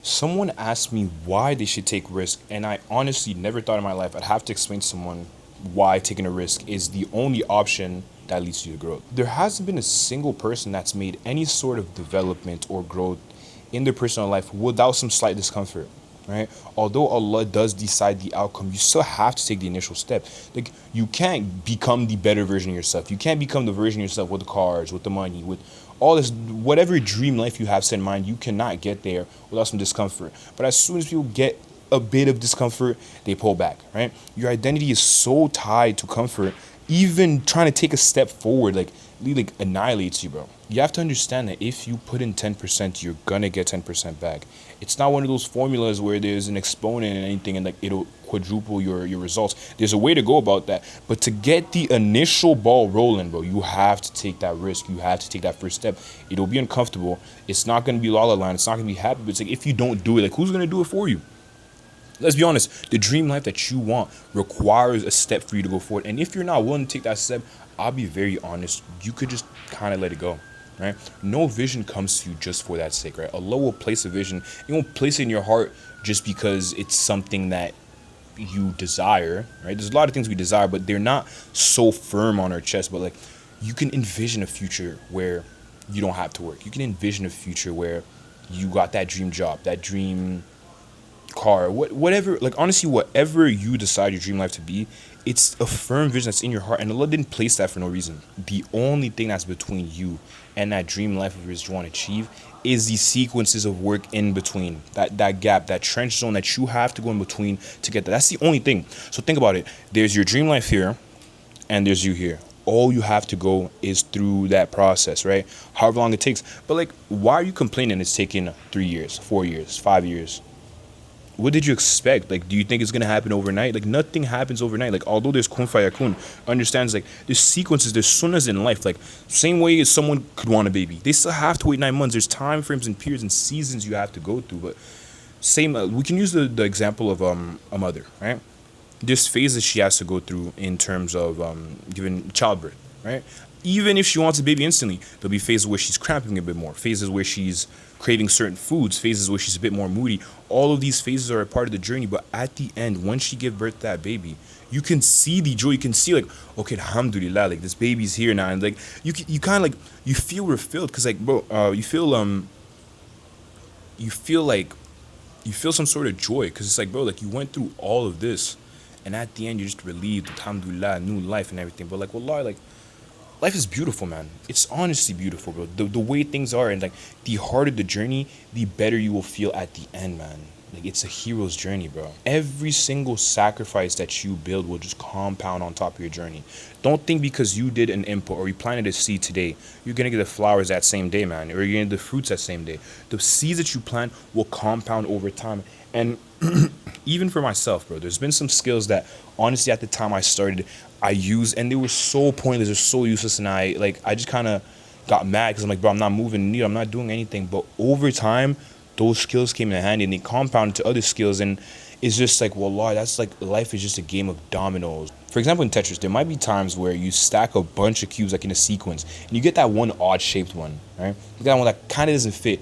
Someone asked me why they should take risk, and I honestly never thought in my life I'd have to explain to someone why taking a risk is the only option that leads you to growth. There hasn't been a single person that's made any sort of development or growth in their personal life without some slight discomfort. Right? Although Allah does decide the outcome, you still have to take the initial step. Like, you can't become the better version of yourself. You can't become the version of yourself with the cars, with the money, with all this, whatever dream life you have set in mind. You cannot get there without some discomfort. But as soon as people get a bit of discomfort, they pull back. Right? Your identity is so tied to comfort. Even trying to take a step forward, really, annihilates you, bro. You have to understand that if you put in 10%, you're gonna get 10% back. It's not one of those formulas where there's an exponent and anything and it'll quadruple your results. There's a way to go about that. But to get the initial ball rolling, bro, you have to take that risk. You have to take that first step. It'll be uncomfortable. It's not gonna be la la land. It's not gonna be happy. But it's like, if you don't do it, who's gonna do it for you? Let's be honest, the dream life that you want requires a step for you to go forward. And if you're not willing to take that step, I'll be very honest, you could just kind of let it go. Right? No vision comes to you just for that sake, right? Allah will place a vision. He won't place it in your heart just because it's something that you desire, right? There's a lot of things we desire, but they're not so firm on our chest. But you can envision a future where you don't have to work. You can envision a future where you got that dream job, that dream car, whatever. Honestly, whatever you decide your dream life to be, it's a firm vision that's in your heart, and Allah didn't place that for no reason. The only thing that's between you and that dream life of yours you want to achieve is the sequences of work in between, that gap, that trench zone that you have to go in between to get that. That's the only thing. So think about it. There's your dream life here, and there's you here. All you have to go is through that process, right? However long it takes. But why are you complaining it's taking 3 years, 4 years, 5 years? What did you expect? Do you think it's gonna happen overnight? Nothing happens overnight. Although there's kun fayakun, understands there's sequences, there's sunnahs in life. Same way as someone could want a baby, they still have to wait 9 months. There's time frames and periods and seasons you have to go through. But same, we can use the example of a mother, right? There's phases she has to go through in terms of giving childbirth, right? Even if she wants a baby instantly, there'll be phases where she's cramping a bit more, phases where she's craving certain foods, phases where she's a bit more moody. All of these phases are a part of the journey, but at the end, once she gives birth to that baby, you can see the joy. You can see okay, alhamdulillah, this baby's here now, and you kind of you feel fulfilled because bro, you feel some sort of joy because it's bro, you went through all of this, and at the end you're just relieved, alhamdulillah, new life and everything. But wallah, life is beautiful, man. It's honestly beautiful, bro. The way things are, and the harder the journey, the better you will feel at the end, man. It's a hero's journey, bro. Every single sacrifice that you build will just compound on top of your journey. Don't think because you did an input or you planted a seed today, you're gonna get the flowers that same day, man, or you're gonna get the fruits that same day. The seeds that you plant will compound over time. And even for myself, bro, there's been some skills that honestly at the time I started, I used, and they were so pointless, they're so useless, and I just kind of got mad because I'm bro, I'm not moving the needle, I'm not doing anything. But over time, those skills came in handy and they compounded to other skills, and it's just wallah, that's life is just a game of dominoes. For example, in Tetris, there might be times where you stack a bunch of cubes in a sequence, and you get that one odd shaped one, right? You get that one that kind of doesn't fit.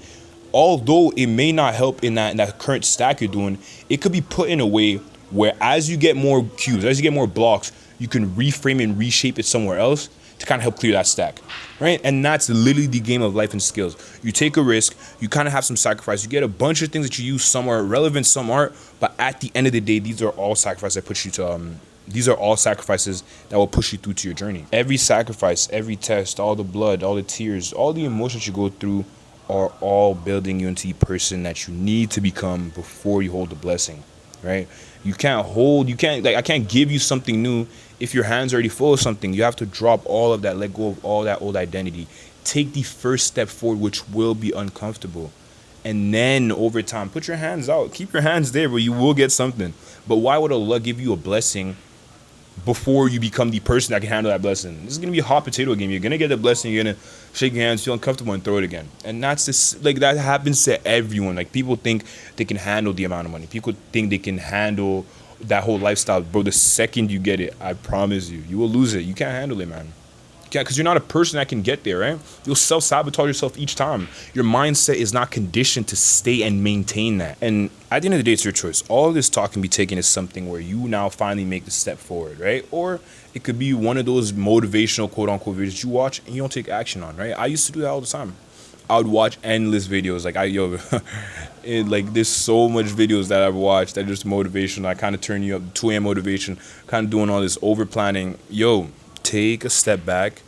Although it may not help in that current stack you're doing, it could be put in a way where as you get more cubes, as you get more blocks, you can reframe and reshape it somewhere else to kind of help clear that stack, right? And that's literally the game of life and skills. You take a risk, you kind of have some sacrifice, you get a bunch of things that you use, some are relevant, some aren't, but at the end of the day, these are all sacrifices that push you to, these are all sacrifices that will push you through to your journey. Every sacrifice, every test, all the blood, all the tears, all the emotions you go through are all building you into the person that you need to become before you hold the blessing, right? I can't give you something new if your hand's already full of something. You have to drop all of that, let go of all that old identity. Take the first step forward, which will be uncomfortable. And then over time, put your hands out. Keep your hands there, but you will get something. But why would Allah give you a blessing before you become the person that can handle that blessing? This is going to be a hot potato game. You're going to get the blessing, you're going to shake your hands, feel uncomfortable, and throw it again. And that's just, that happens to everyone. People think they can handle the amount of money. People think they can handle that whole lifestyle. Bro, the second you get it, I promise you, you will lose it. You can't handle it, man. Yeah, because you're not a person that can get there, right? You'll self-sabotage yourself each time. Your mindset is not conditioned to stay and maintain that. And at the end of the day, it's your choice. All of this talk can be taken as something where you now finally make the step forward, right? Or it could be one of those motivational quote-unquote videos you watch and you don't take action on, right? I used to do that all the time. I would watch endless videos. There's so much videos that I've watched that are just motivation. I kind of turn you up, 2 a.m. motivation, kind of doing all this over planning. Take a step back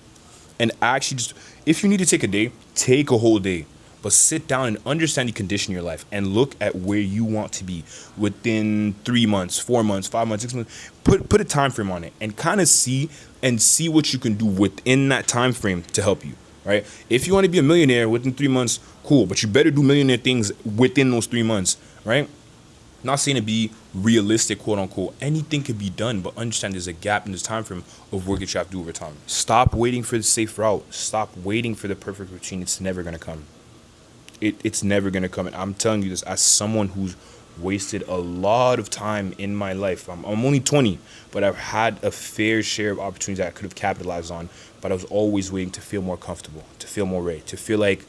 and actually just, if you need to take a day, take a whole day. But sit down and understand the condition of your life and look at where you want to be within 3 months, 4 months, 5 months, 6 months. Put a time frame on it and kind of see what you can do within that time frame to help you. Right? If you want to be a millionaire within 3 months, cool. But you better do millionaire things within those 3 months, right? Not saying to be realistic, quote unquote. Anything can be done, but understand there's a gap in this time frame of work that you have to do over time. Stop waiting for the safe route. Stop waiting for the perfect routine. It's never gonna come. It's never gonna come. And I'm telling you this as someone who's wasted a lot of time in my life. I'm only 20, but I've had a fair share of opportunities that I could have capitalized on. But I was always waiting to feel more comfortable, to feel more ready, to feel like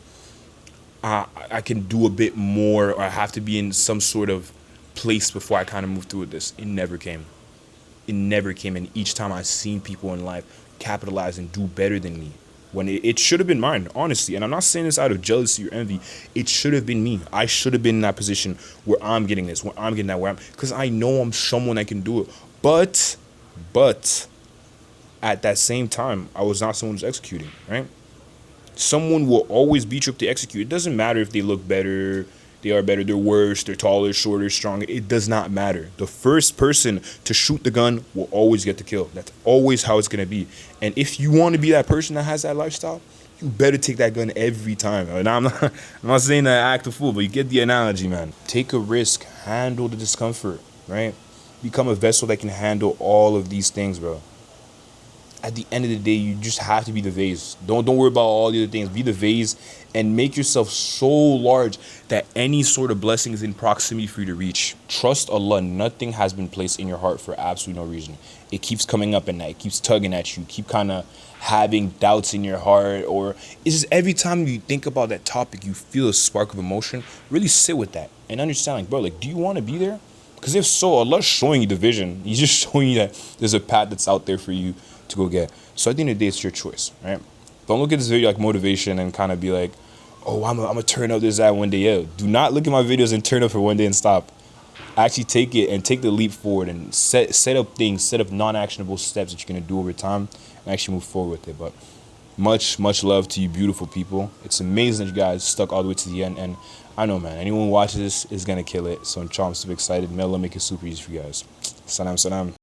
I can do a bit more, or I have to be in some sort of place before I kind of move through with this. It never came. It never came. And each time I've seen people in life capitalize and do better than me, when it should have been mine, honestly. And I'm not saying this out of jealousy or envy. It should have been me. I should have been in that position where I'm getting this, where I'm getting that, because I know I'm someone that can do it. But at that same time, I was not someone who's executing, right? Someone will always beat you up to execute. It doesn't matter if they look better, they are better, they're worse, they're taller, shorter, stronger. It does not matter. The first person to shoot the gun will always get the kill. That's always how it's going to be. And if you want to be that person that has that lifestyle, you better take that gun every time. And I'm not saying that I act a fool, but you get the analogy, man. Take a risk, handle the discomfort, right? Become a vessel that can handle all of these things, bro. At the end of the day, you just have to be the vase. Don't worry about all the other things. Be the vase and make yourself so large that any sort of blessing is in proximity for you to reach. Trust Allah. Nothing has been placed in your heart for absolutely no reason. It keeps coming up at night. It keeps tugging at you. Keep kind of having doubts in your heart, or it's just every time you think about that topic, you feel a spark of emotion. Really sit with that and understand, like, bro, like, do you want to be there? Because if so, Allah's showing you the vision. He's just showing you that there's a path that's out there for you to go get. So at the end of the day, it's your choice, right? Don't look at this video like motivation and kind of be like, oh, I'm gonna turn up this one day. Yo, do not look at my videos and turn up for one day and stop. Actually take it and take the leap forward and set up things, set up non-actionable steps that you're gonna do over time and actually move forward with it. But much love to you beautiful people. It's amazing that you guys stuck all the way to the end, and I know, man, anyone who watches this is gonna kill it. So I'm super excited. May Allah make it super easy for you guys. Salam.